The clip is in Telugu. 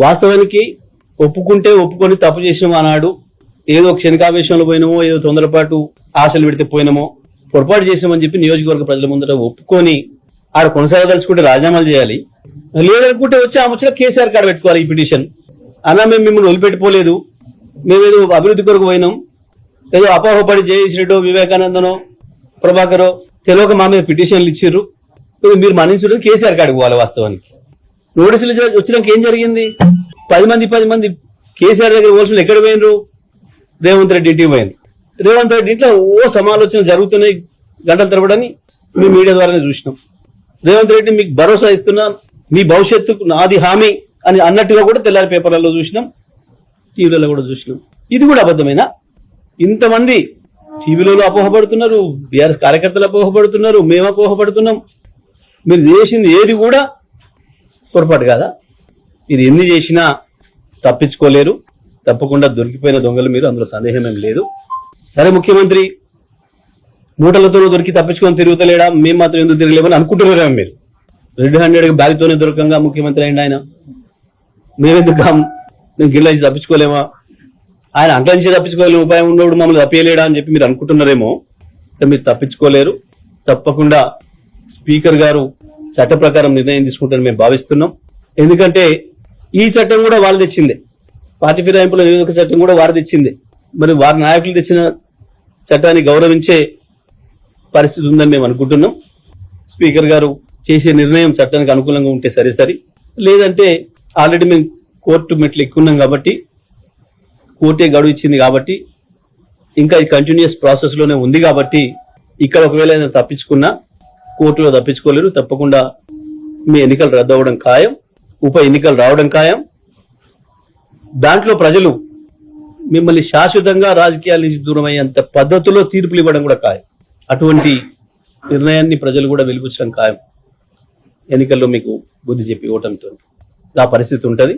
వాస్తవానికి ఒప్పుకొని తప్పు చేసినాము అన్నాడు. ఏదో క్షణికావేశంలో పోయినామో, ఏదో తొందరపాటు ఆశలు పెడితే పోయినామో, పొరపాటు చేసామని చెప్పి నియోజకవర్గ ప్రజల ముందర ఒప్పుకొని ఆడ కొనసాగదలుచుకుంటే రాజీనామాలు చేయాలి. లేదనుకుంటే వచ్చి ఆ ముచ్చట కేసీఆర్ కాడ పెట్టుకోవాలి ఈ పిటిషన్. అన్నా మేము మిమ్మల్ని వదిలిపెట్టుకోలేదు, మేమేదో అభివృద్ధి కొరకు పోయినాం, ఏదో అపోహపడి జయశ్రీ రెడ్డో వివేకానందనో ప్రభాకరో తెలియక మా మీద పిటిషన్లు ఇచ్చిర్రు, మీరు మన్నించడం కేసీఆర్ కాడికి పోవాలి. వాస్తవానికి నోటీసులు వచ్చినాక ఏం జరిగింది? 10 మంది కేసీఆర్ దగ్గర పోల్సిన ఎక్కడ పోయినరు? రేవంత్ రెడ్డి ఇంటికి పోయినారు. రేవంత్ రెడ్డి ఇంట్లో సమాలోచనలు జరుగుతున్నాయి గంటల తరబడని మీ మీడియా ద్వారానే చూసినాం. రేవంత్ రెడ్డి మీకు భరోసా ఇస్తున్నా, మీ భవిష్యత్తుకు నాది హామీ అని అన్నట్టుగా కూడా తెల్లారి పేపర్లలో చూసినాం, టీవీలలో కూడా చూసినాం. ఇది కూడా అబద్ధమేనా? ఇంతమంది టీవీలలో అపోహపడుతున్నారు, బీఆర్ఎస్ కార్యకర్తలు అపోహపడుతున్నారు, మేము అపోహపడుతున్నాం. మీరు చేసింది ఏది కూడా పొరపాటు కాదా? మీరు ఎన్ని చేసినా తప్పించుకోలేరు. తప్పకుండా దొరికిపోయిన దొంగలు మీరు, అందులో సందేహం ఏం లేదు. సరే, ముఖ్యమంత్రి మూటలతో దొరికి తప్పించుకొని తిరుగుతలేడా, మేము మాత్రం ఎందుకు తిరగలేమని అనుకుంటున్నారేమో మీరు. రెడ్ హ్యాండెడ్ బ్యాగ్తోనే దొరకంగా ముఖ్యమంత్రి అయింది ఆయన, మేమెందుకు మేము గిళ్ళ నుంచి తప్పించుకోలేమా, ఆయన అంట్ల నుంచి తప్పించుకోలేము, ఉపాయం ఉన్నప్పుడు మమ్మల్ని తప్పేయలేడా అని చెప్పి మీరు అనుకుంటున్నారేమో. మీరు తప్పించుకోలేరు. తప్పకుండా స్పీకర్ గారు చట్ట ప్రకారం నిర్ణయం తీసుకుంటారని మేము భావిస్తున్నాం. ఎందుకంటే ఈ చట్టం కూడా వాళ్ళు తెచ్చిందే, పార్టీ ఫిరాయింపుల నిరోధక చట్టం కూడా వారు తెచ్చిందే. మరి వారి నాయకులు తెచ్చిన చట్టాన్ని గౌరవించే పరిస్థితి ఉందని మేము అనుకుంటున్నాం. స్పీకర్ గారు చేసే నిర్ణయం చట్టానికి అనుకూలంగా ఉంటే సరే, లేదంటే ఆల్రెడీ మేము కోర్టు మెట్లు ఎక్కున్నాం కాబట్టి, కోర్టే గడువు ఇచ్చింది కాబట్టి, ఇంకా ఈ కంటిన్యూస్ ప్రాసెస్ లోనే ఉంది కాబట్టి, ఇక్కడ ఒకవేళ ఏదైనా తప్పించుకున్నా కోర్టులో తప్పించుకోలేరు. తప్పకుండా మీ ఎన్నికలు రద్దు అవ్వడం ఖాయం, ఉప ఎన్నికలు రావడం ఖాయం. దాంట్లో ప్రజలు మిమ్మల్ని శాశ్వతంగా రాజకీయాల నుంచి దూరం అయ్యేంత పద్ధతిలో తీర్పులు ఇవ్వడం కూడా ఖాయం. అటువంటి నిర్ణయాన్ని ప్రజలు కూడా వెలిబుచ్చడం ఖాయం. ఎన్నికల్లో మీకు బుద్ధి చెప్పి ఓటమితో ఆ పరిస్థితి ఉంటుంది.